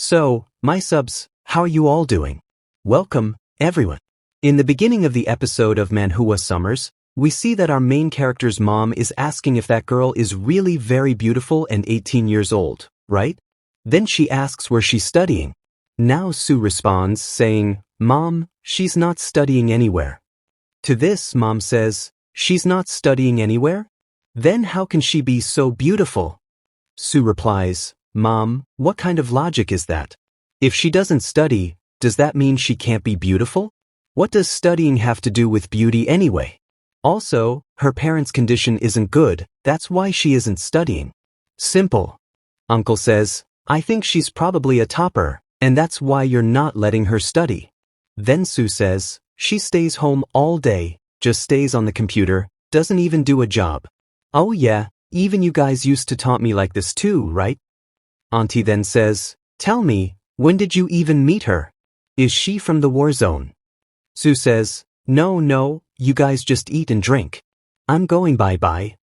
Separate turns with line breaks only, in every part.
So, my subs, how are you all doing? Welcome, everyone. In the beginning of the episode of Manhwa Summers, we see that our main character's mom is asking if that girl is really very beautiful and 18 years old, right? Then she asks where she's studying. Now Sue responds saying, "Mom, she's not studying anywhere." To this, Mom says, "She's not studying anywhere? Then how can she be so beautiful?" Sue replies, "Mom, what kind of logic is that? If she doesn't study, does that mean she can't be beautiful? What does studying have to do with beauty anyway? Also, her parents' condition isn't good, that's why she isn't studying. Simple." Uncle says, "I think she's probably a topper, and that's why you're not letting her study." Then Sue says, "She stays home all day, just stays on the computer, doesn't even do a job." "Oh yeah, even you guys used to taunt me like this too, right?" Auntie then says, "Tell me, when did you even meet her? Is she from the war zone?" Sue says, No, you guys just eat and drink. I'm going bye-bye."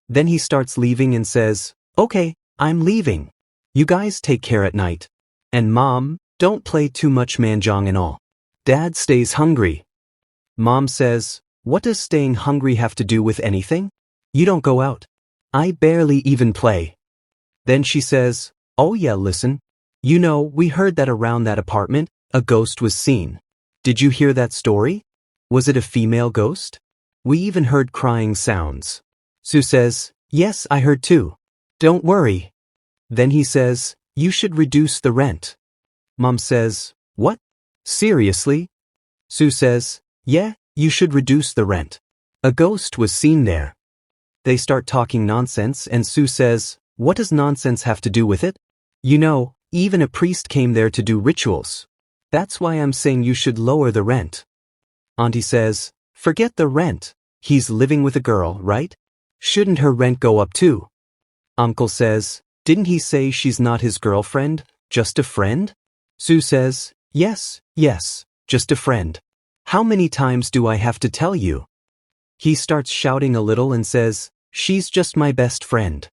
Then he starts leaving and says, "Okay, I'm leaving. You guys take care at night. And Mom, don't play too much mahjong and all. Dad stays hungry." Mom says, "What does staying hungry have to do with anything? You don't go out. I barely even play." Then she says, "Oh yeah, listen. You know, we heard that around that apartment, a ghost was seen. Did you hear that story? Was it a female ghost? We even heard crying sounds." Sue says, "Yes, I heard too. Don't worry." Then he says, "You should reduce the rent." Mom says, "What? Seriously?" Sue says, "Yeah, you should reduce the rent. A ghost was seen there." They start talking nonsense and Sue says, "What does nonsense have to do with it? You know, even a priest came there to do rituals. That's why I'm saying you should lower the rent." Auntie says, "Forget the rent. He's living with a girl, right? Shouldn't her rent go up too?" Uncle says, "Didn't he say she's not his girlfriend, just a friend?" Sue says, Yes, just a friend. How many times do I have to tell you?" He starts shouting a little and says, "She's just my best friend."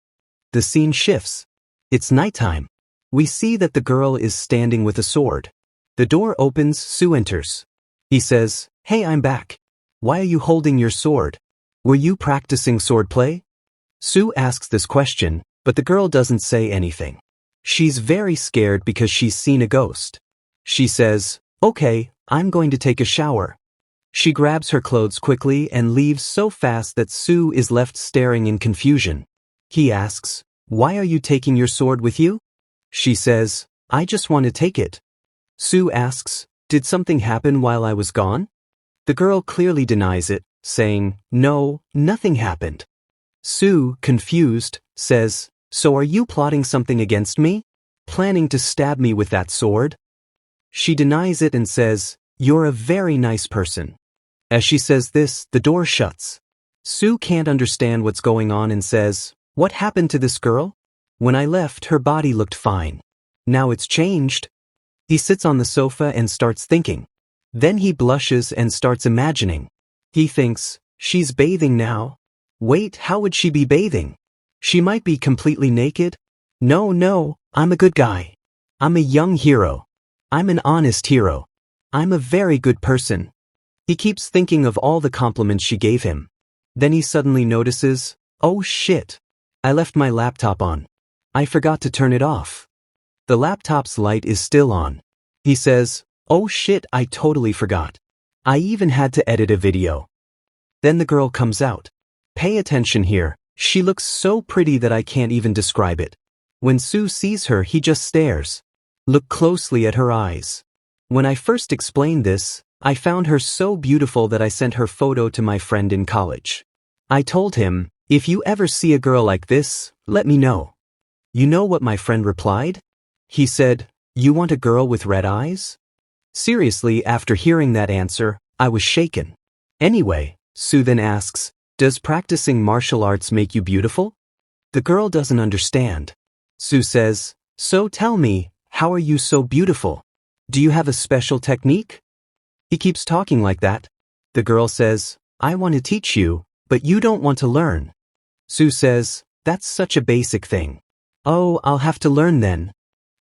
The scene shifts. It's nighttime. We see that the girl is standing with a sword. The door opens, Sue enters. He says, "Hey, I'm back. Why are you holding your sword? Were you practicing swordplay?" Sue asks this question, but the girl doesn't say anything. She's very scared because she's seen a ghost. She says, "Okay, I'm going to take a shower." She grabs her clothes quickly and leaves so fast that Sue is left staring in confusion. He asks, "Why are you taking your sword with you?" She says, "I just want to take it." Sue asks, "Did something happen while I was gone?" The girl clearly denies it, saying, "No, nothing happened." Sue, confused, says, "So are you plotting something against me? Planning to stab me with that sword?" She denies it and says, "You're a very nice person." As she says this, the door shuts. Sue can't understand what's going on and says, "What happened to this girl? When I left, her body looked fine. Now it's changed." He sits on the sofa and starts thinking. Then he blushes and starts imagining. He thinks, she's bathing now. Wait, how would she be bathing? She might be completely naked. No, I'm a good guy. I'm a young hero. I'm an honest hero. I'm a very good person. He keeps thinking of all the compliments she gave him. Then he suddenly notices, oh shit. I left my laptop on. I forgot to turn it off. The laptop's light is still on. He says, "Oh shit, I totally forgot. I even had to edit a video." Then the girl comes out. Pay attention here. She looks so pretty that I can't even describe it. When Sue sees her, he just stares. Look closely at her eyes. When I first explained this, I found her so beautiful that I sent her photo to my friend in college. I told him, "If you ever see a girl like this, let me know." You know what my friend replied? He said, "You want a girl with red eyes?" Seriously, after hearing that answer, I was shaken. Anyway, Sue then asks, "Does practicing martial arts make you beautiful?" The girl doesn't understand. Sue says, "So tell me, how are you so beautiful? Do you have a special technique?" He keeps talking like that. The girl says, "I want to teach you, but you don't want to learn." Sue says, "That's such a basic thing." "Oh, I'll have to learn then."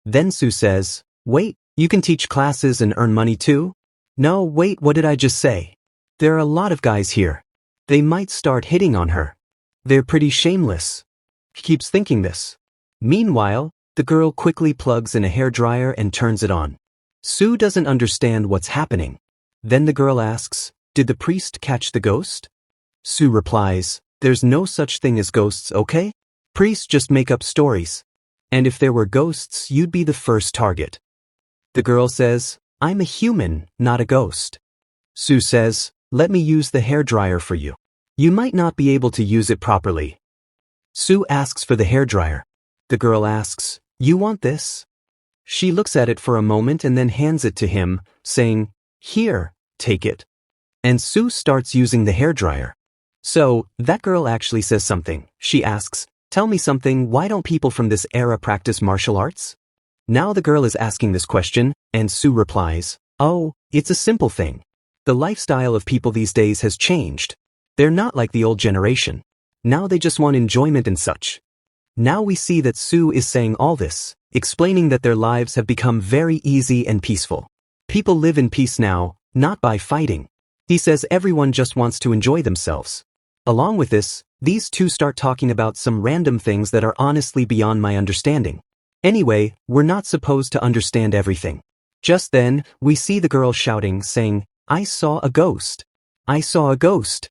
Then 𝙒𝙬 says, "Wait, you can teach classes and earn money too?" "No, wait, what did I just say? There are a lot of guys here. They might start hitting on her. They're pretty shameless." He keeps thinking this. Meanwhile, the girl quickly plugs in a hairdryer and turns it on. 𝙒𝙬 doesn't understand what's happening. Then the girl asks, "Did the priest catch the ghost?" 𝙒𝙬 replies, "There's no such thing as ghosts, okay? Priests just make up stories. And if there were ghosts, you'd be the first target." The girl says, "I'm a human, not a ghost." 𝙒𝙬 says, "Let me use the hairdryer for you. You might not be able to use it properly." 𝙒𝙬 asks for the hairdryer. The girl asks, "You want this?" She looks at it for a moment and then hands it to him, saying, "Here, take it." And 𝙒𝙬 starts using the hairdryer. So, that girl actually says something. She asks, "Tell me something, why don't people from this era practice martial arts?" Now the girl is asking this question, and 𝙒𝙬 replies, "Oh, it's a simple thing. The lifestyle of people these days has changed. They're not like the old generation. Now they just want enjoyment and such." Now we see that 𝙒𝙬 is saying all this, explaining that their lives have become very easy and peaceful. People live in peace now, not by fighting. He says everyone just wants to enjoy themselves. Along with this, these two start talking about some random things that are honestly beyond my understanding. Anyway, we're not supposed to understand everything. Just then, we see the girl shouting, saying, "I saw a ghost. I saw a ghost."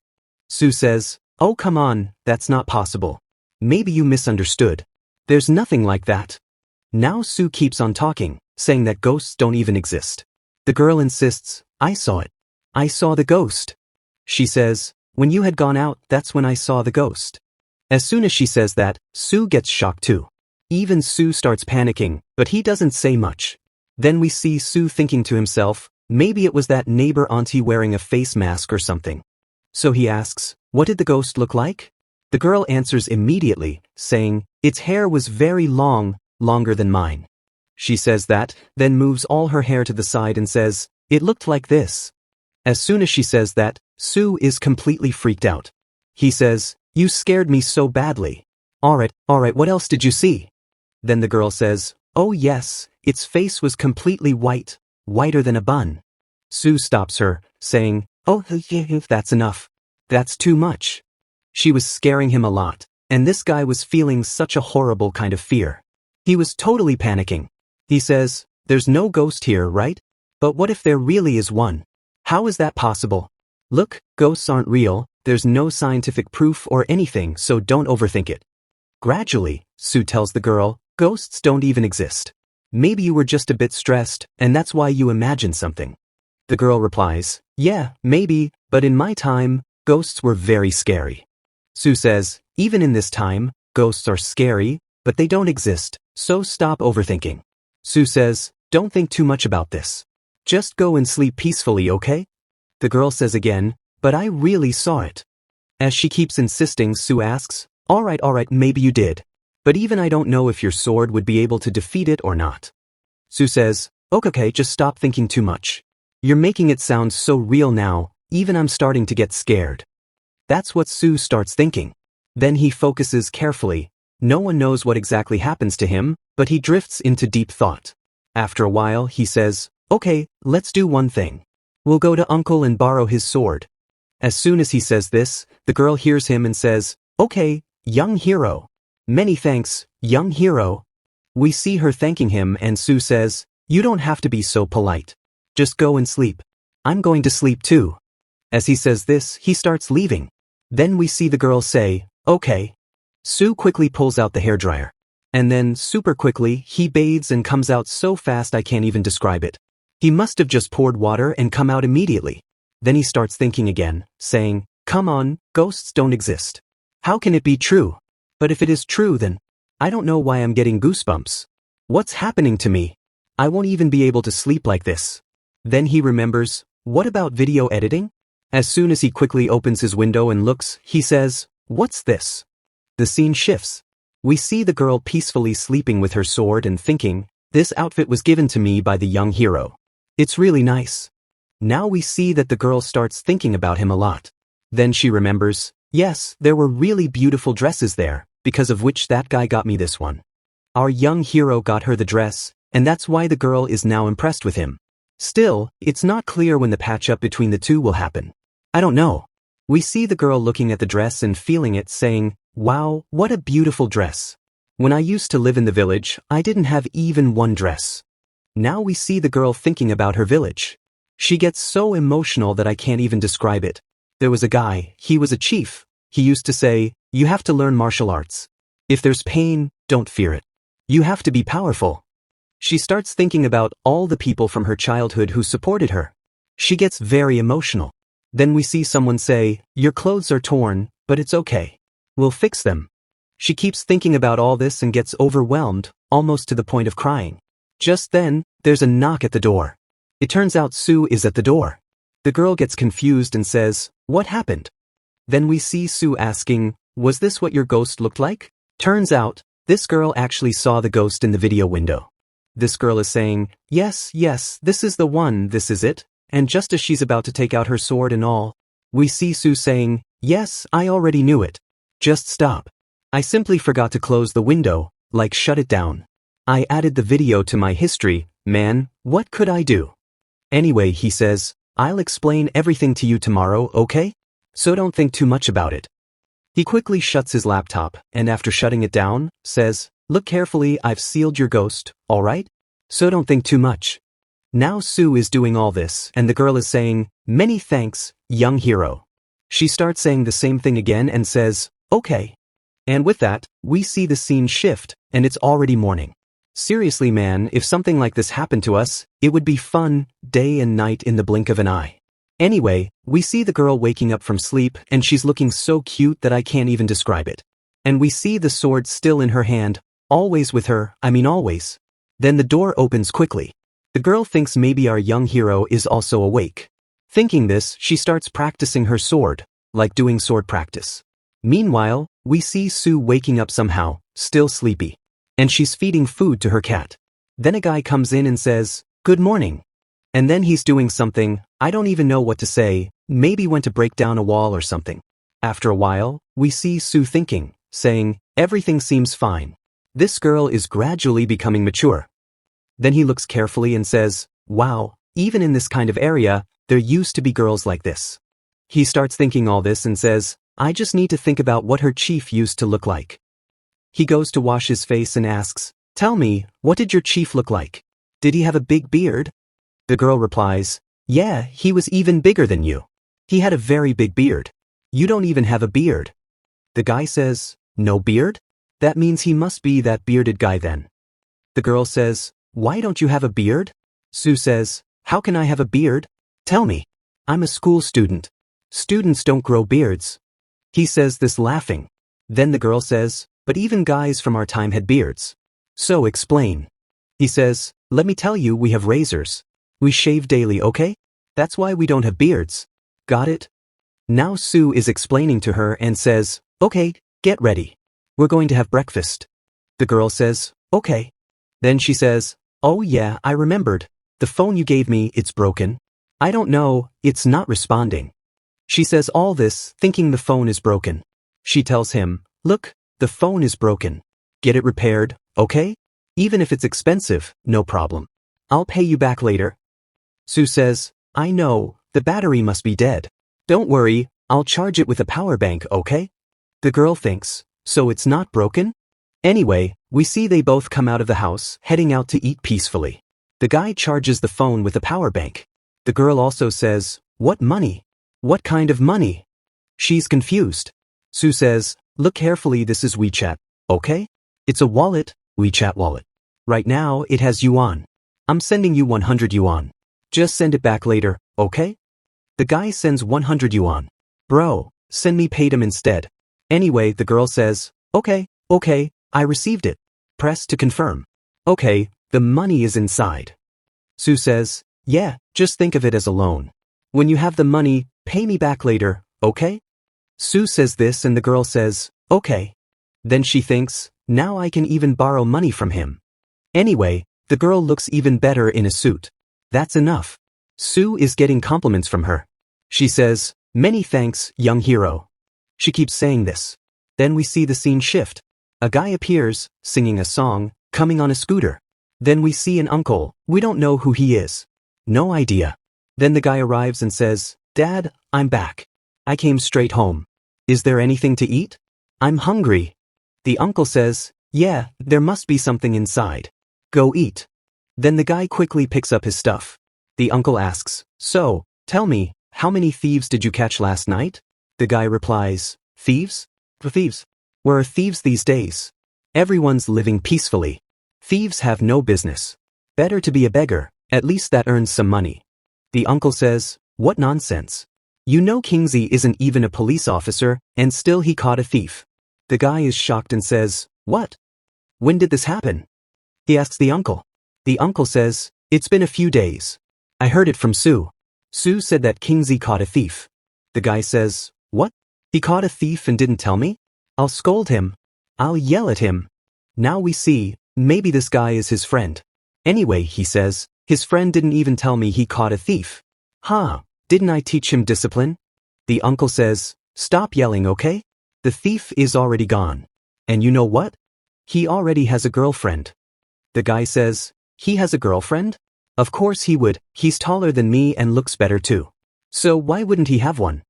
𝙒𝙬 says, "Oh come on, that's not possible. Maybe you misunderstood. There's nothing like that." Now 𝙒𝙬 keeps on talking, saying that ghosts don't even exist. The girl insists, "I saw it. I saw the ghost." She says, "When you had gone out, that's when I saw the ghost." As soon as she says that, 𝙒𝙬 gets shocked too. Even 𝙒𝙬 starts panicking, but he doesn't say much. Then we see 𝙒𝙬 thinking to himself, maybe it was that neighbor auntie wearing a face mask or something. So he asks, "What did the ghost look like?" The girl answers immediately, saying, "Its hair was very long, longer than mine." She says that, then moves all her hair to the side and says, "It looked like this." As soon as she says that, 𝙒𝙬 is completely freaked out. He says, "You scared me so badly. Alright, what else did you see?" Then the girl says, "Oh yes, its face was completely white, whiter than a bun." 𝙒𝙬 stops her, saying, "Oh, that's enough. That's too much." She was scaring him a lot, and this guy was feeling such a horrible kind of fear. He was totally panicking. He says, "There's no ghost here, right? But what if there really is one? How is that possible? Look, ghosts aren't real, there's no scientific proof or anything, so don't overthink it." Gradually, 𝙒𝙬 tells the girl, "Ghosts don't even exist. Maybe you were just a bit stressed, and that's why you imagined something." The girl replies, "Yeah, maybe, but in my time, ghosts were very scary." 𝙒𝙬 says, "Even in this time, ghosts are scary, but they don't exist, so stop overthinking." 𝙒𝙬 says, "Don't think too much about this. Just go and sleep peacefully, okay?" The girl says again, "But I really saw it." As she keeps insisting, 𝙒𝙬 asks, Alright, maybe you did. But even I don't know if your sword would be able to defeat it or not." 𝙒𝙬 says, Okay, just stop thinking too much. You're making it sound so real now, even I'm starting to get scared." That's what 𝙒𝙬 starts thinking. Then he focuses carefully. No one knows what exactly happens to him, but he drifts into deep thought. After a while, he says, "Okay, let's do one thing. We'll go to Uncle and borrow his sword." As soon as he says this, the girl hears him and says, "Okay, young hero. Many thanks, young hero." We see her thanking him and 𝙒𝙬 says, "You don't have to be so polite. Just go and sleep. I'm going to sleep too." As he says this, he starts leaving. Then we see the girl say, "Okay." 𝙒𝙬 quickly pulls out the hairdryer. And then, super quickly, he bathes and comes out so fast I can't even describe it. He must have just poured water and come out immediately. Then he starts thinking again, saying, "Come on, ghosts don't exist. How can it be true? But if it is true then, I don't know why I'm getting goosebumps. What's happening to me? I won't even be able to sleep like this." Then he remembers, what about video editing? As soon as he quickly opens his window and looks, he says, "What's this?" The scene shifts. We see the girl peacefully sleeping with her sword and thinking, "This outfit was given to me by the young hero. It's really nice." Now we see that the girl starts thinking about him a lot. Then she remembers, yes, there were really beautiful dresses there, because of which that guy got me this one. Our young hero got her the dress, and that's why the girl is now impressed with him. Still, it's not clear when the patch-up between the two will happen. I don't know. We see the girl looking at the dress and feeling it, saying, "Wow, what a beautiful dress. When I used to live in the village, I didn't have even one dress." Now we see the girl thinking about her village. She gets so emotional that I can't even describe it. There was a guy, he was a chief. He used to say, "You have to learn martial arts. If there's pain, don't fear it. You have to be powerful." She starts thinking about all the people from her childhood who supported her. She gets very emotional. Then we see someone say, "Your clothes are torn, but it's okay. We'll fix them." She keeps thinking about all this and gets overwhelmed, almost to the point of crying. Just then, there's a knock at the door. It turns out 𝙒𝙬 is at the door. The girl gets confused and says, "What happened?" Then we see 𝙒𝙬 asking, "Was this what your ghost looked like?" Turns out, this girl actually saw the ghost in the video window. This girl is saying, "Yes, yes, this is the one, this is it," and just as she's about to take out her sword and all, we see 𝙒𝙬 saying, "Yes, I already knew it. Just stop. I simply forgot to close the window, like shut it down. I added the video to my history, man, what could I do?" Anyway, he says, "I'll explain everything to you tomorrow, okay? So don't think too much about it." He quickly shuts his laptop, and after shutting it down, says, "Look carefully, I've sealed your ghost, alright? So don't think too much." Now 𝙒𝙬 is doing all this, and the girl is saying, "Many thanks, young hero." She starts saying the same thing again and says, "Okay." And with that, we see the scene shift, and it's already morning. Seriously man, if something like this happened to us, it would be fun, day and night in the blink of an eye. Anyway, we see the girl waking up from sleep, and she's looking so cute that I can't even describe it. And we see the sword still in her hand, always with her, I mean always. Then the door opens quickly. The girl thinks maybe our young hero is also awake. Thinking this, she starts practicing her sword, like doing sword practice. Meanwhile, we see 𝙒𝙬 waking up somehow, still sleepy. And she's feeding food to her cat. Then a guy comes in and says, "Good morning." And then he's doing something, I don't even know what to say, maybe went to break down a wall or something. After a while, we see 𝙒𝙬 thinking, saying, "Everything seems fine. This girl is gradually becoming mature." Then he looks carefully and says, "Wow, even in this kind of area, there used to be girls like this." He starts thinking all this and says, "I just need to think about what her chief used to look like." He goes to wash his face and asks, "Tell me, what did your chief look like? Did he have a big beard?" The girl replies, "Yeah, he was even bigger than you. He had a very big beard. You don't even have a beard." The guy says, "No beard? That means he must be that bearded guy then." The girl says, "Why don't you have a beard?" 𝙒𝙬 says, "How can I have a beard? Tell me. I'm a school student. Students don't grow beards." He says this laughing. Then the girl says, "But even guys from our time had beards. So explain." He says, "Let me tell you, we have razors. We shave daily, okay? That's why we don't have beards. Got it?" Now 𝙒𝙬 is explaining to her and says, "Okay, get ready. We're going to have breakfast." The girl says, "Okay." Then she says, "Oh yeah, I remembered. The phone you gave me, it's broken. I don't know, it's not responding." She says all this, thinking the phone is broken. She tells him, "Look, the phone is broken. Get it repaired, okay? Even if it's expensive, no problem. I'll pay you back later." 𝙒𝙬 says, "I know, the battery must be dead. Don't worry, I'll charge it with a power bank, okay?" The girl thinks, so it's not broken? Anyway, we see they both come out of the house, heading out to eat peacefully. The guy charges the phone with a power bank. The girl also says, "What money? What kind of money?" She's confused. 𝙒𝙬 says, "Look carefully, this is WeChat, okay? It's a wallet, WeChat wallet. Right now, it has yuan. I'm sending you 100 yuan. Just send it back later, okay?" The guy sends 100 yuan. "Bro, send me Paytm instead." Anyway, the girl says, Okay, I received it. Press to confirm. Okay, the money is inside. 𝙒𝙬 says, "Yeah, just think of it as a loan. When you have the money, pay me back later, okay?" 𝙒𝙬 says this and the girl says, "Okay." Then she thinks, now I can even borrow money from him. Anyway, the girl looks even better in a suit. That's enough. 𝙒𝙬 is getting compliments from her. She says, "Many thanks, young hero." She keeps saying this. Then we see the scene shift. A guy appears, singing a song, coming on a scooter. Then we see an uncle, we don't know who he is. No idea. Then the guy arrives and says, "Dad, I'm back. I came straight home. Is there anything to eat? I'm hungry." The uncle says, "Yeah, there must be something inside. Go eat." Then the guy quickly picks up his stuff. The uncle asks, "So, tell me, how many thieves did you catch last night?" The guy replies, "Thieves? Thieves? Where are thieves these days? Everyone's living peacefully. Thieves have no business. Better to be a beggar, at least that earns some money." The uncle says, "What nonsense. You know 𝙒𝙤𝙤𝙤 isn't even a police officer, and still he caught a thief." The guy is shocked and says, "What? When did this happen?" He asks the uncle. The uncle says, "It's been a few days. I heard it from 𝙒𝙬. 𝙒𝙬 said that 𝙒𝙤𝙤 caught a thief." The guy says, "What? He caught a thief and didn't tell me? I'll scold him. I'll yell at him." Now we see, maybe this guy is his friend. Anyway, he says, his friend didn't even tell me he caught a thief. Huh, didn't I teach him discipline? The uncle says, "Stop yelling, okay? The thief is already gone. And you know what? He already has a girlfriend." The guy says, "He has a girlfriend? Of course he would, he's taller than me and looks better too. So why wouldn't he have one?"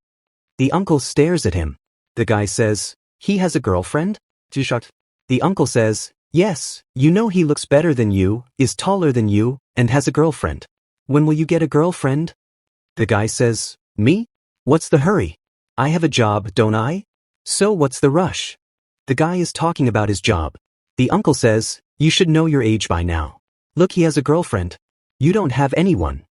The uncle stares at him. The guy says, "He has a girlfriend?" Too shocked. The uncle says, "Yes, you know he looks better than you, is taller than you, and has a girlfriend. When will you get a girlfriend?" The guy says, "Me? What's the hurry? I have a job, don't I? So what's the rush?" The guy is talking about his job. The uncle says, "You should know your age by now. Look, he has a girlfriend. You don't have anyone."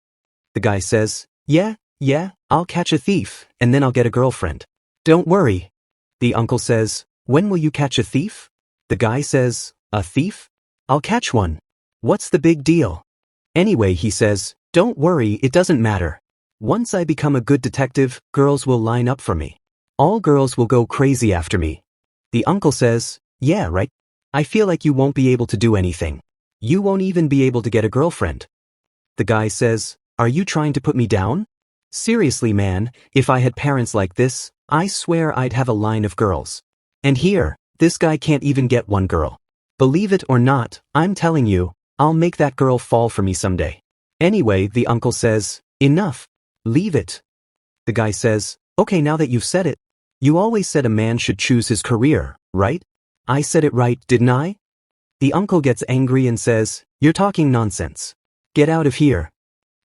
The guy says, Yeah, I'll catch a thief, and then I'll get a girlfriend. Don't worry." The uncle says, "When will you catch a thief?" The guy says, "A thief? I'll catch one. What's the big deal?" Anyway, he says, "Don't worry, it doesn't matter. Once I become a good detective, girls will line up for me. All girls will go crazy after me." The uncle says, "Yeah, right. I feel like you won't be able to do anything. You won't even be able to get a girlfriend." The guy says, "Are you trying to put me down? Seriously, man, if I had parents like this, I swear I'd have a line of girls. And here, this guy can't even get one girl. Believe it or not, I'm telling you, I'll make that girl fall for me someday." Anyway, the uncle says, "Enough. Leave it." The guy says, "Okay, now that you've said it, you always said a man should choose his career, right? I said it right, didn't I?" The uncle gets angry and says, "You're talking nonsense. Get out of here."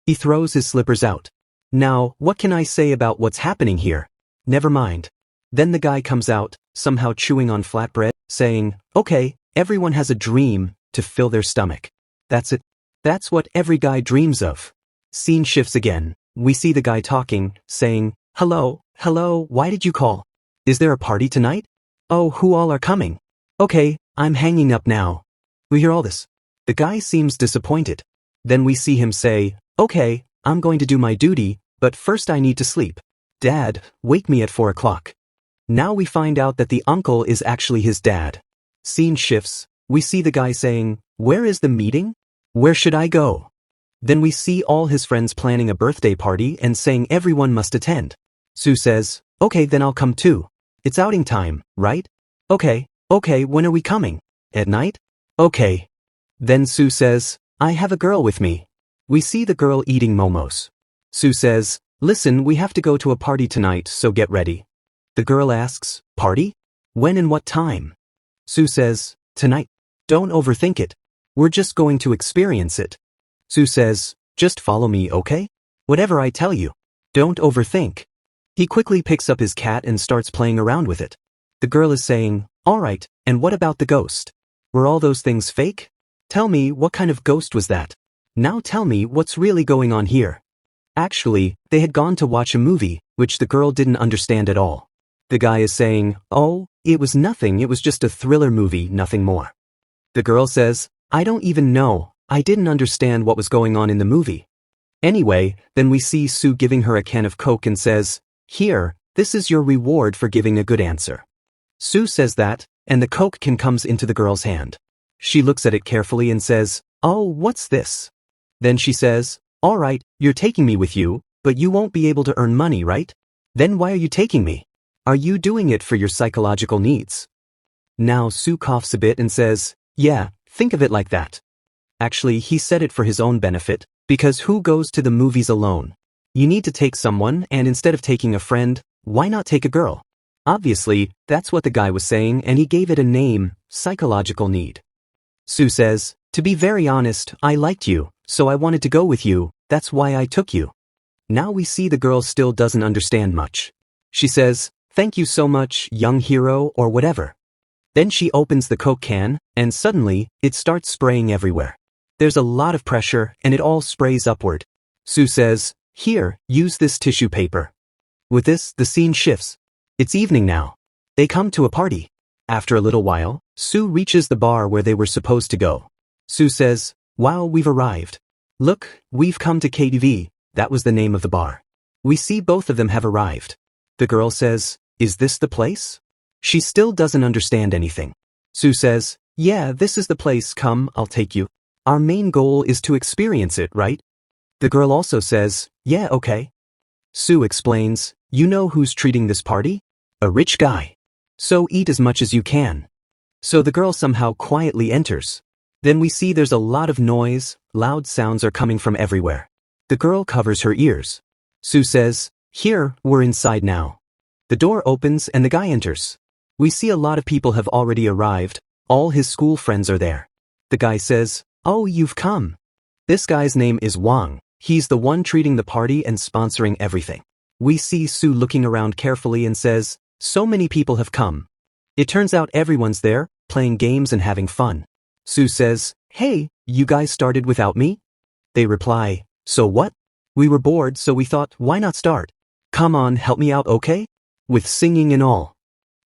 He throws his slippers out. Now, what can I say about what's happening here? Never mind. Then the guy comes out, somehow chewing on flatbread, saying, "Okay, everyone has a dream, to fill their stomach. That's it. That's what every guy dreams of." Scene shifts again. We see the guy talking, saying, Hello, why did you call? Is there a party tonight? Oh, who all are coming? Okay, I'm hanging up now." We hear all this. The guy seems disappointed. Then we see him say, "Okay, I'm going to do my duty, but first I need to sleep. Dad, wake me at 4 o'clock. Now we find out that the uncle is actually his dad. Scene shifts. We see the guy saying, "Where is the meeting? Where should I go?" Then we see all his friends planning a birthday party and saying everyone must attend. 𝙒𝙬 says, "Okay, then I'll come too. It's outing time, right? Okay, when are we coming? At night? Okay." Then 𝙒𝙬 says, "I have a girl with me." We see the girl eating momos. 𝙒𝙬 says, "Listen, we have to go to a party tonight, so get ready." The girl asks, "Party? When and what time?" 𝙒𝙬 says, "Tonight. Don't overthink it. We're just going to experience it." 𝙒𝙬 says, "Just follow me, okay? Whatever I tell you. Don't overthink." He quickly picks up his cat and starts playing around with it. The girl is saying, "Alright, and what about the ghost? Were all those things fake? Tell me, what kind of ghost was that? Now tell me what's really going on here." Actually, they had gone to watch a movie, which the girl didn't understand at all. The guy is saying, "Oh, it was nothing, it was just a thriller movie, nothing more." The girl says, "I don't even know, I didn't understand what was going on in the movie." Anyway, then we see 𝙒𝙬 giving her a can of Coke and says, "Here, this is your reward for giving a good answer." 𝙒𝙬 says that, and the Coke can comes into the girl's hand. She looks at it carefully and says, "Oh, what's this?" Then she says, "Alright, you're taking me with you, but you won't be able to earn money, right? Then why are you taking me? Are you doing it for your psychological needs?" Now 𝙒𝙬 coughs a bit and says, "Yeah, think of it like that." Actually, he said it for his own benefit, because who goes to the movies alone? You need to take someone, and instead of taking a friend, why not take a girl? Obviously, that's what the guy was saying, and he gave it a name, psychological need. Sue says, to be very honest, I liked you, so I wanted to go with you, that's why I took you. Now we see the girl still doesn't understand much. She says, thank you so much, young hero, or whatever. Then she opens the Coke can, and suddenly, it starts spraying everywhere. There's a lot of pressure, and it all sprays upward. Sue says, here, use this tissue paper. With this, the scene shifts. It's evening now. They come to a party. After a little while, Sue reaches the bar where they were supposed to go. Sue says, wow, we've arrived. Look, we've come to KTV, that was the name of the bar. We see both of them have arrived. The girl says, is this the place? She still doesn't understand anything. Sue says, yeah, this is the place, come, I'll take you. Our main goal is to experience it, right? The girl also says, yeah, okay. Sue explains, you know who's treating this party? A rich guy. So eat as much as you can. So the girl somehow quietly enters. Then we see there's a lot of noise, loud sounds are coming from everywhere. The girl covers her ears. Sue says, here, we're inside now. The door opens and the guy enters. We see a lot of people have already arrived, all his school friends are there. The guy says, oh, you've come. This guy's name is Wang. He's the one treating the party and sponsoring everything. We see Sue looking around carefully and says, so many people have come. It turns out everyone's there, playing games and having fun. Sue says, hey, you guys started without me? They reply, so what? We were bored, so we thought, why not start? Come on, help me out, okay? With singing and all.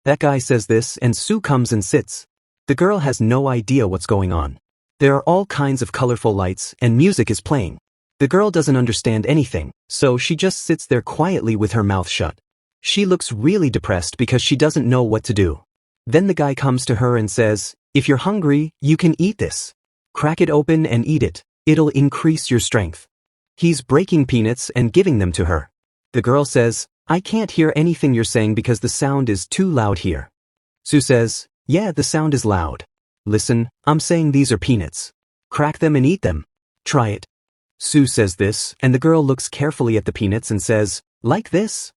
That guy says this and Sue comes and sits. The girl has no idea what's going on. There are all kinds of colorful lights and music is playing. The girl doesn't understand anything, so she just sits there quietly with her mouth shut. She looks really depressed because she doesn't know what to do. Then the guy comes to her and says, if you're hungry, you can eat this. Crack it open and eat it. It'll increase your strength. He's breaking peanuts and giving them to her. The girl says, I can't hear anything you're saying because the sound is too loud here. Sue says, yeah, the sound is loud. Listen, I'm saying these are peanuts. Crack them and eat them. Try it. Sue says this, and the girl looks carefully at the peanuts and says, like this?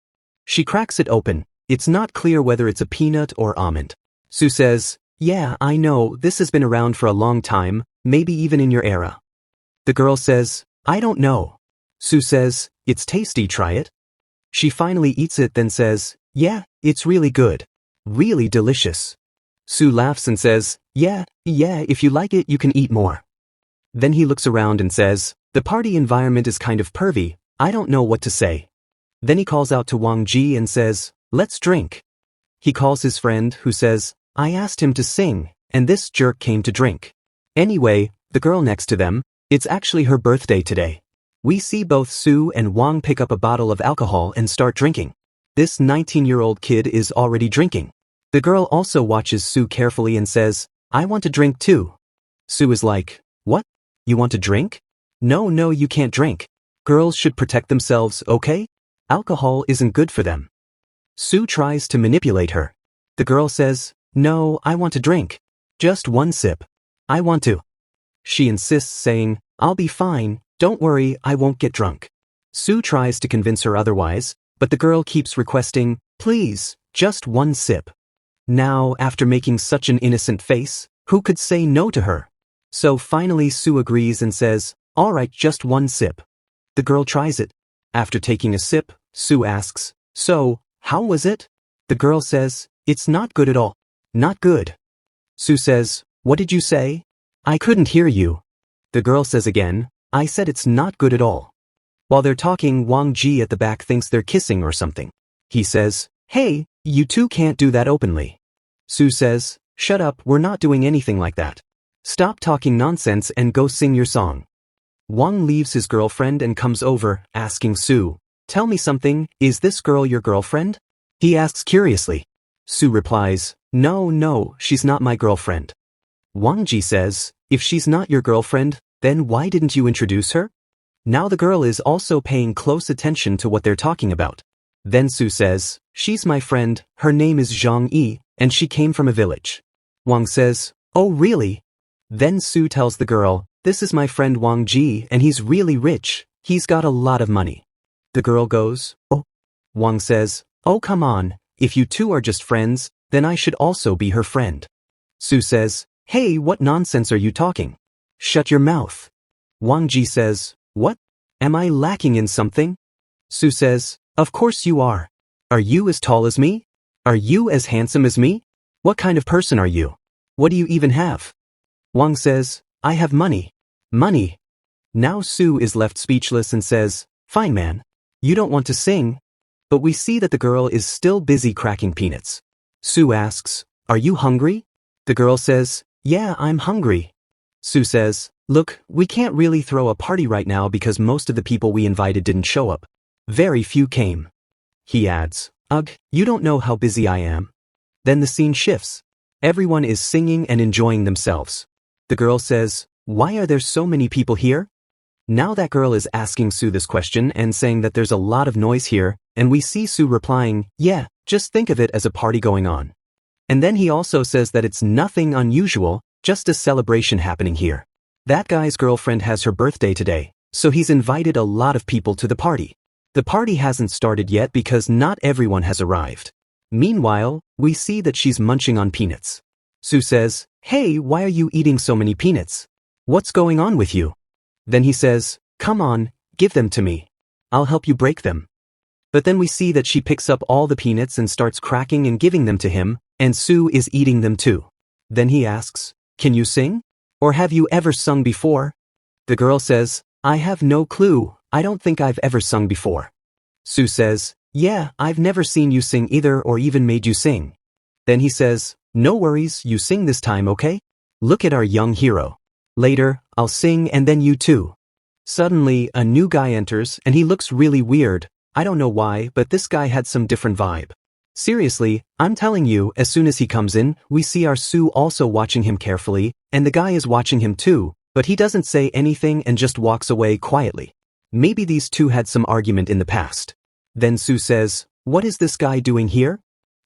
She cracks it open. It's not clear whether it's a peanut or almond. Sue says, yeah, I know, this has been around for a long time, maybe even in your era. The girl says, I don't know. Sue says, it's tasty, try it. She finally eats it, then says, yeah, it's really good. Really delicious. Sue laughs and says, yeah, if you like it, you can eat more. Then he looks around and says, the party environment is kind of pervy, I don't know what to say. Then he calls out to Wang Ji and says, let's drink. He calls his friend, who says, I asked him to sing, and this jerk came to drink. Anyway, the girl next to them, it's actually her birthday today. We see both Sue and Wang pick up a bottle of alcohol and start drinking. This 19-year-old kid is already drinking. The girl also watches Sue carefully and says, I want to drink too. Sue is like, what? You want to drink? No, you can't drink. Girls should protect themselves, okay? Alcohol isn't good for them. Sue tries to manipulate her. The girl says, no, I want to drink. Just one sip. I want to. She insists, saying, I'll be fine, don't worry, I won't get drunk. Sue tries to convince her otherwise, but the girl keeps requesting, please, just one sip. Now, after making such an innocent face, who could say no to her? So finally Sue agrees and says, all right, just one sip. The girl tries it. After taking a sip, Sue asks, so, how was it? The girl says, it's not good at all. Not good. Sue says, what did you say? I couldn't hear you. The girl says again, I said it's not good at all. While they're talking, Wang Ji at the back thinks they're kissing or something. He says, hey, you two can't do that openly. Sue says, shut up, we're not doing anything like that. Stop talking nonsense and go sing your song. Wang leaves his girlfriend and comes over, asking Sue, tell me something, is this girl your girlfriend? He asks curiously. Sue replies, no, she's not my girlfriend. Wang Ji says, if she's not your girlfriend, then why didn't you introduce her? Now the girl is also paying close attention to what they're talking about. Then Sue says, she's my friend, her name is Zhang Yi, and she came from a village. Wang says, oh really? Then Sue tells the girl, this is my friend Wang Ji and he's really rich, he's got a lot of money. The girl goes, oh. Wang says, oh come on, if you two are just friends, then I should also be her friend. Su says, hey, what nonsense are you talking? Shut your mouth. Wang Ji says, what? Am I lacking in something? Su says, of course you are. Are you as tall as me? Are you as handsome as me? What kind of person are you? What do you even have? Wang says, I have money. Money. Now Su is left speechless and says, fine man. You don't want to sing? But we see that the girl is still busy cracking peanuts. Su asks, are you hungry? The girl says, yeah, I'm hungry. Su says, look, we can't really throw a party right now because most of the people we invited didn't show up. Very few came. He adds, ugh, you don't know how busy I am. Then the scene shifts. Everyone is singing and enjoying themselves. The girl says, why are there so many people here? Now that girl is asking Su this question and saying that there's a lot of noise here, and we see Su replying, yeah, just think of it as a party going on. And then he also says that it's nothing unusual, just a celebration happening here. That guy's girlfriend has her birthday today, so he's invited a lot of people to the party. The party hasn't started yet because not everyone has arrived. Meanwhile, we see that she's munching on peanuts. Su says, hey, why are you eating so many peanuts? What's going on with you? Then he says, come on, give them to me. I'll help you break them. But then we see that she picks up all the peanuts and starts cracking and giving them to him, and Su is eating them too. Then he asks, can you sing? Or have you ever sung before? The girl says, I have no clue, I don't think I've ever sung before. Su says, yeah, I've never seen you sing either or even made you sing. Then he says, no worries, you sing this time, okay? Look at our young hero. Later, I'll sing and then you too. Suddenly, a new guy enters and he looks really weird. I don't know why, but this guy had some different vibe. Seriously, I'm telling you, as soon as he comes in, we see our Su also watching him carefully, and the guy is watching him too, but he doesn't say anything and just walks away quietly. Maybe these two had some argument in the past. Then Su says, what is this guy doing here?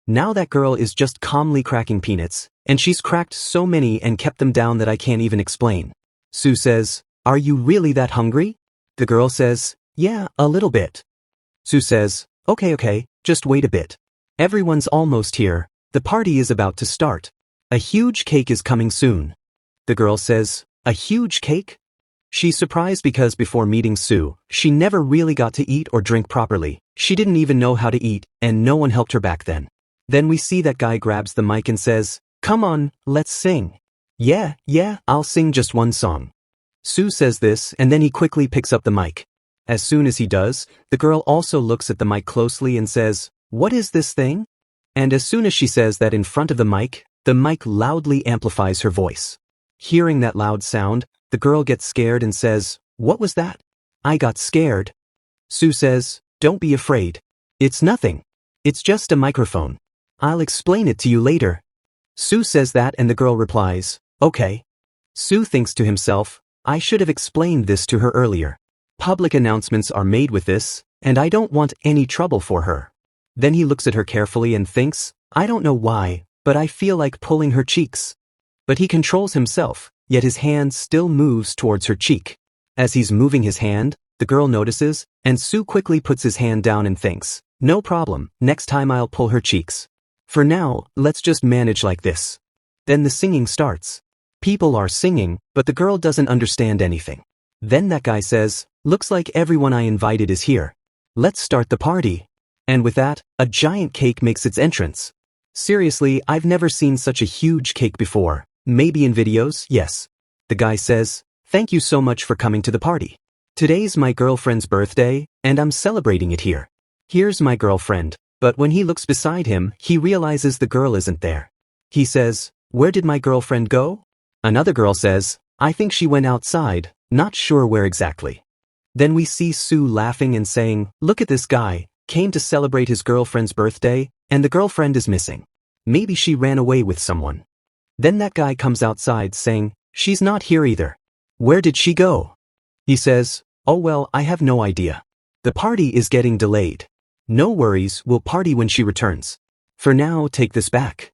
Now that girl is just calmly cracking peanuts, and she's cracked so many and kept them down that I can't even explain. Su says, are you really that hungry? The girl says, yeah, a little bit. Su says, okay, just wait a bit. Everyone's almost here. The party is about to start. A huge cake is coming soon. The girl says, a huge cake? She's surprised because before meeting Su, she never really got to eat or drink properly. She didn't even know how to eat, and no one helped her back then. Then we see that guy grabs the mic and says, come on, let's sing. Yeah, I'll sing just one song. Su says this and then he quickly picks up the mic. As soon as he does, the girl also looks at the mic closely and says, what is this thing? And as soon as she says that in front of the mic loudly amplifies her voice. Hearing that loud sound, the girl gets scared and says, what was that? I got scared. Su says, don't be afraid. It's nothing. It's just a microphone. I'll explain it to you later. Su says that and the girl replies, okay. Su thinks to himself, I should have explained this to her earlier. Public announcements are made with this, and I don't want any trouble for her. Then he looks at her carefully and thinks, I don't know why, but I feel like pulling her cheeks. But he controls himself, yet his hand still moves towards her cheek. As he's moving his hand, the girl notices, and Su quickly puts his hand down and thinks, no problem, next time I'll pull her cheeks. For now, let's just manage like this. Then the singing starts. People are singing, but the girl doesn't understand anything. Then that guy says, looks like everyone I invited is here. Let's start the party. And with that, a giant cake makes its entrance. Seriously, I've never seen such a huge cake before. Maybe in videos, yes. The guy says, thank you so much for coming to the party. Today's my girlfriend's birthday, and I'm celebrating it here. Here's my girlfriend, but when he looks beside him, he realizes the girl isn't there. He says, where did my girlfriend go? Another girl says, I think she went outside, not sure where exactly. Then we see Su laughing and saying, look at this guy, came to celebrate his girlfriend's birthday, and the girlfriend is missing. Maybe she ran away with someone. Then that guy comes outside saying, she's not here either. Where did she go? He says, oh well, I have no idea. The party is getting delayed. No worries, we'll party when she returns. For now, take this back.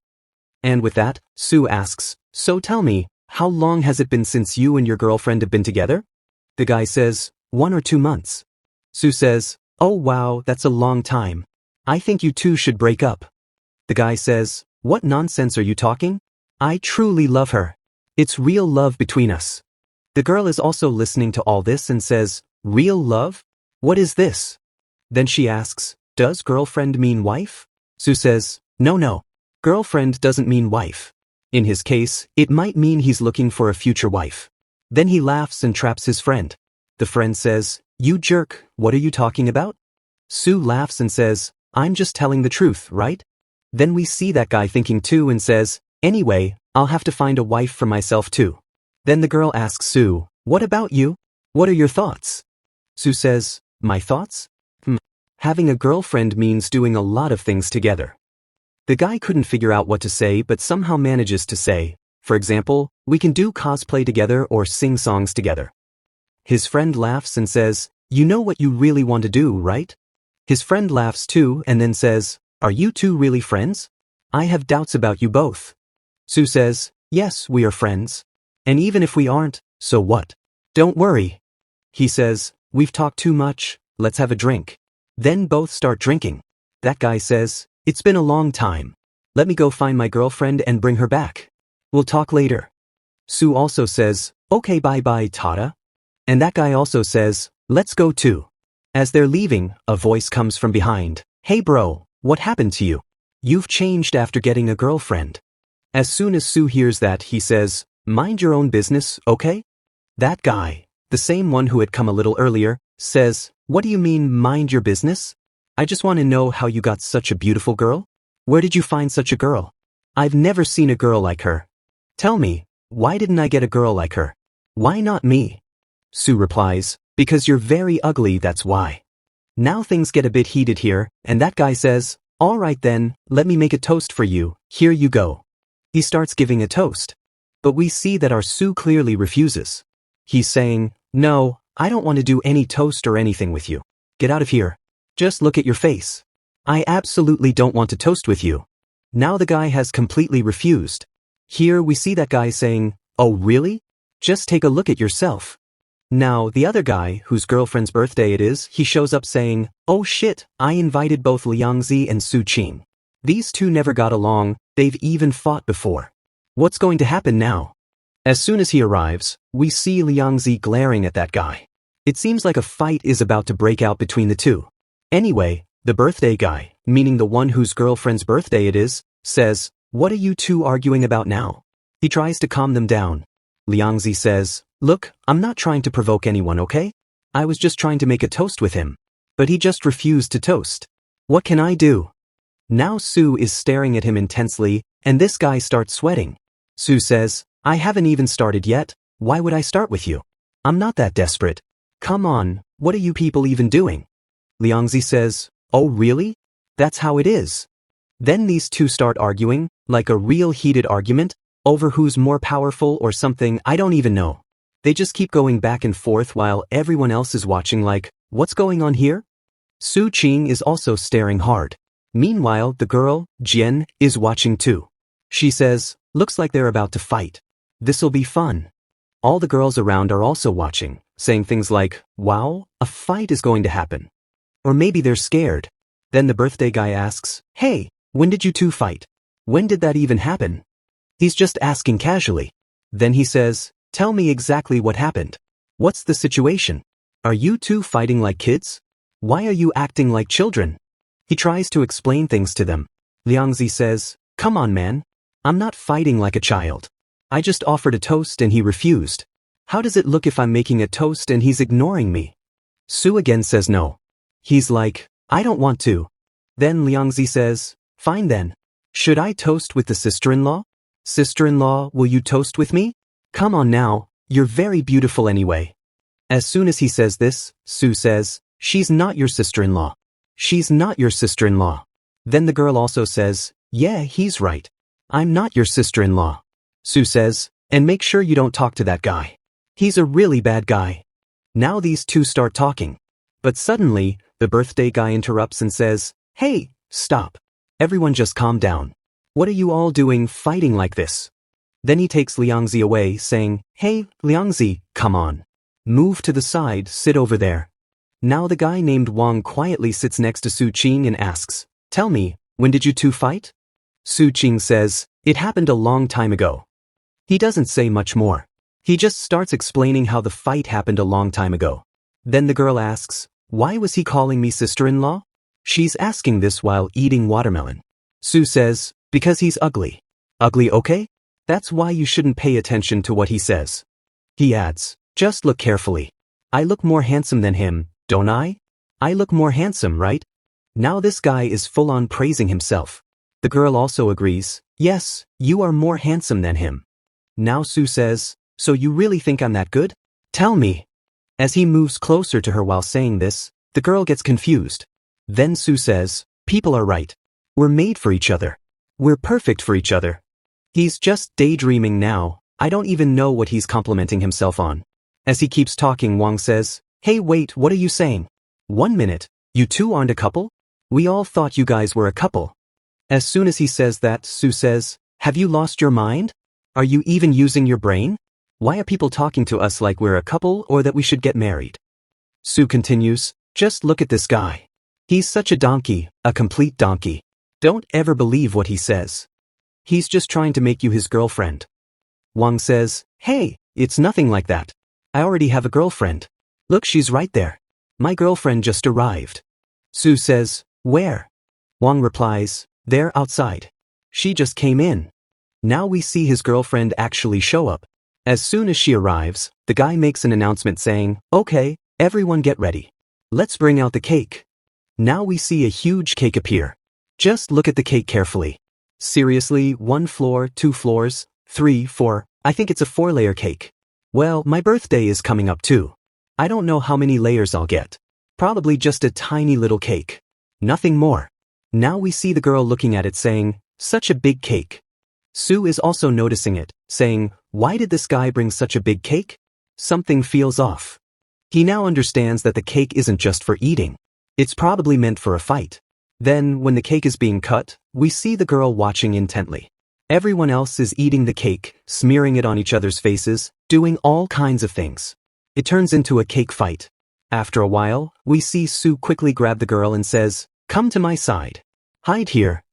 And with that, Su asks, so tell me, How long has it been since you and your girlfriend have been together? The guy says, 1 or 2 months. Sue says, oh wow, that's a long time. I think you two should break up. The guy says, what nonsense are you talking? I truly love her. It's real love between us. The girl is also listening to all this and says, real love? What is this? Then she asks, does girlfriend mean wife? Sue says, no. Girlfriend doesn't mean wife. In his case, it might mean he's looking for a future wife. Then he laughs and traps his friend. The friend says, you jerk, what are you talking about? Sue laughs and says, I'm just telling the truth, right? Then we see that guy thinking too and says, anyway, I'll have to find a wife for myself too. Then the girl asks Sue, what about you? What are your thoughts? Sue says, my thoughts? Having a girlfriend means doing a lot of things together. The guy couldn't figure out what to say but somehow manages to say, for example, we can do cosplay together or sing songs together. His friend laughs and says, you know what you really want to do, right? His friend laughs too and then says, are you two really friends? I have doubts about you both. Sue says, yes, we are friends. And even if we aren't, so what? Don't worry. He says, we've talked too much, let's have a drink. Then both start drinking. That guy says, it's been a long time. Let me go find my girlfriend and bring her back. We'll talk later. Sue also says, okay, bye-bye, Tada. And that guy also says, let's go too. As they're leaving, a voice comes from behind. Hey bro, what happened to you? You've changed after getting a girlfriend. As soon as Sue hears that, he says, mind your own business, okay? That guy, the same one who had come a little earlier, says, what do you mean, mind your business? I just want to know how you got such a beautiful girl. Where did you find such a girl? I've never seen a girl like her. Tell me, why didn't I get a girl like her? Why not me? Sue replies, because you're very ugly, that's why. Now things get a bit heated here, and that guy says, all right then, let me make a toast for you, here you go. He starts giving a toast. But we see that our Sue clearly refuses. He's saying, no, I don't want to do any toast or anything with you. Get out of here. Just look at your face. I absolutely don't want to toast with you. Now the guy has completely refused. Here we see that guy saying, oh really? Just take a look at yourself. Now the other guy, whose girlfriend's birthday it is, he shows up saying, oh shit, I invited both 𝙒𝙤𝙤 and Su Qing. These two never got along, they've even fought before. What's going to happen now? As soon as he arrives, we see 𝙒𝙤𝙤 glaring at that guy. It seems like a fight is about to break out between the two. Anyway, the birthday guy, meaning the one whose girlfriend's birthday it is, says, what are you two arguing about now? He tries to calm them down. 𝙒𝙤𝙤 says, look, I'm not trying to provoke anyone, okay? I was just trying to make a toast with him. But he just refused to toast. What can I do? Now Sue is staring at him intensely, and this guy starts sweating. Sue says, I haven't even started yet, why would I start with you? I'm not that desperate. Come on, what are you people even doing? 𝙒𝙤𝙤 says, oh really? That's how it is. Then these two start arguing, like a real heated argument, over who's more powerful or something, I don't even know. They just keep going back and forth while everyone else is watching like, what's going on here? Su Qing is also staring hard. Meanwhile, the girl, Jian, is watching too. She says, looks like they're about to fight. This'll be fun. All the girls around are also watching, saying things like, wow, a fight is going to happen. Or maybe they're scared. Then the birthday guy asks, hey, when did you two fight? When did that even happen? He's just asking casually. Then he says, tell me exactly what happened. What's the situation? Are you two fighting like kids? Why are you acting like children? He tries to explain things to them. 𝙒𝙤𝙤 says, come on man. I'm not fighting like a child. I just offered a toast and he refused. How does it look if I'm making a toast and he's ignoring me? Sue again says no. He's like, I don't want to. Then 𝙒𝙤𝙤 says, fine then. Should I toast with the sister-in-law? Sister-in-law, will you toast with me? Come on now, you're very beautiful anyway. As soon as he says this, Sue says, she's not your sister-in-law. She's not your sister-in-law. Then the girl also says, yeah, he's right. I'm not your sister-in-law. Sue says, and make sure you don't talk to that guy. He's a really bad guy. Now these two start talking. But suddenly, the birthday guy interrupts and says, hey, stop. Everyone just calm down. What are you all doing fighting like this? Then he takes 𝙒𝙤𝙤𝙤 away, saying, "Hey, 𝙒𝙤𝙤𝙤, come on. Move to the side, sit over there." Now the guy named Wang quietly sits next to 𝙒𝙤𝙤 and asks, "Tell me, when did you two fight?" 𝙒𝙤𝙤 says, "It happened a long time ago." He doesn't say much more. He just starts explaining how the fight happened a long time ago. Then the girl asks, "Why was he calling me sister-in-law?" She's asking this while eating watermelon. 𝙒 says, "Because he's ugly." "Ugly, okay? That's why you shouldn't pay attention to what he says." He adds, "Just look carefully. I look more handsome than him, don't I? I look more handsome, right?" Now this guy is full-on praising himself. The girl also agrees, "Yes, you are more handsome than him." Now 𝙒 says, "So you really think I'm that good? Tell me." As he moves closer to her while saying this, the girl gets confused. Then 𝙒 says, "People are right. We're made for each other. We're perfect for each other." He's just daydreaming now. I don't even know what he's complimenting himself on. As he keeps talking, Wang says, "Hey, wait, what are you saying? 1 minute, you two aren't a couple? We all thought you guys were a couple." As soon as he says that, 𝙒 says, "Have you lost your mind? Are you even using your brain? Why are people talking to us like we're a couple or that we should get married?" 𝙒 continues, "Just look at this guy. He's such a donkey, a complete donkey. Don't ever believe what he says. He's just trying to make you his girlfriend." Wang says, "Hey, it's nothing like that. I already have a girlfriend. Look, she's right there. My girlfriend just arrived." 𝙒 says, "Where?" Wang replies, "There outside. She just came in." Now we see his girlfriend actually show up. As soon as she arrives, the guy makes an announcement saying, "Okay, everyone get ready. Let's bring out the cake." Now we see a huge cake appear. Just look at the cake carefully. Seriously, 1 floor, 2 floors, 3, 4, I think it's a 4-layer cake. Well, my birthday is coming up too. I don't know how many layers I'll get. Probably just a tiny little cake. Nothing more. Now we see the girl looking at it saying, "Such a big cake." 𝙒 is also noticing it, saying, "Why did this guy bring such a big cake? Something feels off." He now understands that the cake isn't just for eating. It's probably meant for a fight. Then, when the cake is being cut, we see the girl watching intently. Everyone else is eating the cake, smearing it on each other's faces, doing all kinds of things. It turns into a cake fight. After a while, we see 𝙒 quickly grab the girl and says, "Come to my side. Hide here."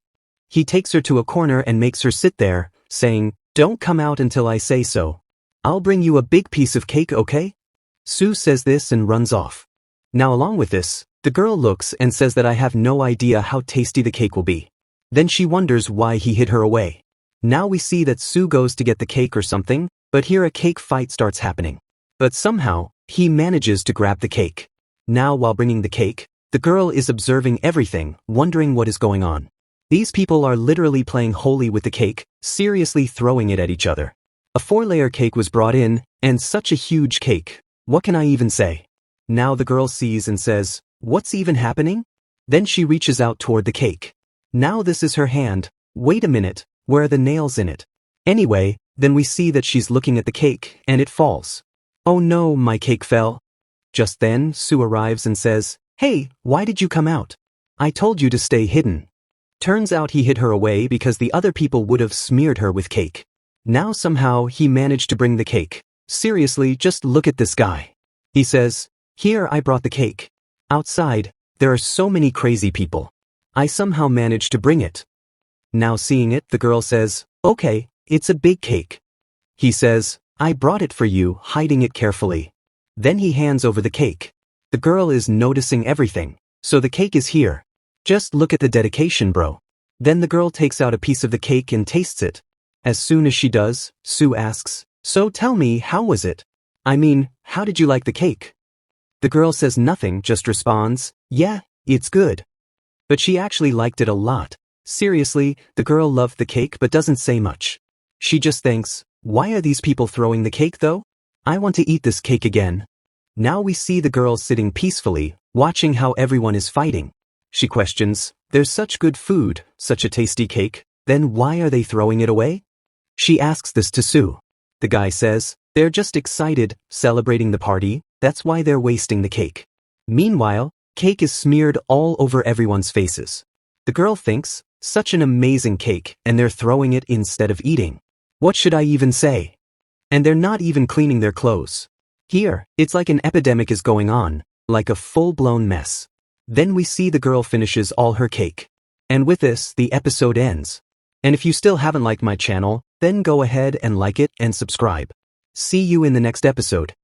He takes her to a corner and makes her sit there, saying, "Don't come out until I say so. I'll bring you a big piece of cake, okay?" 𝙒 says this and runs off. Now along with this, the girl looks and says that I have no idea how tasty the cake will be. Then she wonders why he hid her away. Now we see that 𝙒 goes to get the cake or something, but here a cake fight starts happening. But somehow, he manages to grab the cake. Now while bringing the cake, the girl is observing everything, wondering what is going on. These people are literally playing holy with the cake, seriously throwing it at each other. A 4-layer cake was brought in, and such a huge cake. What can I even say? Now the girl sees and says, "What's even happening?" Then she reaches out toward the cake. Now this is her hand. Wait a minute, where are the nails in it? Anyway, then we see that she's looking at the cake, and it falls. "Oh no, my cake fell." Just then, 𝙒 arrives and says, "Hey, why did you come out? I told you to stay hidden." Turns out he hid her away because the other people would have smeared her with cake. Now somehow he managed to bring the cake. Seriously, just look at this guy. He says, "Here, I brought the cake. Outside, there are so many crazy people. I somehow managed to bring it." Now seeing it, the girl says, "Okay, it's a big cake." He says, "I brought it for you," hiding it carefully. Then he hands over the cake. The girl is noticing everything. So the cake is here. Just look at the dedication, bro. Then the girl takes out a piece of the cake and tastes it. As soon as she does, 𝙒 asks, "So tell me, how was it? I mean, how did you like the cake?" The girl says nothing, just responds, "Yeah, it's good." But she actually liked it a lot. Seriously, the girl loved the cake but doesn't say much. She just thinks, why are these people throwing the cake though? I want to eat this cake again. Now we see the girl sitting peacefully, watching how everyone is fighting. She questions, there's such good food, such a tasty cake, then why are they throwing it away? She asks this to 𝙒. The guy says, they're just excited, celebrating the party, that's why they're wasting the cake. Meanwhile, cake is smeared all over everyone's faces. The girl thinks, such an amazing cake, and they're throwing it instead of eating. What should I even say? And they're not even cleaning their clothes. Here, it's like an epidemic is going on, like a full-blown mess. Then we see the girl finishes all her cake. And with this, the episode ends. And if you still haven't liked my channel, then go ahead and like it and subscribe. See you in the next episode.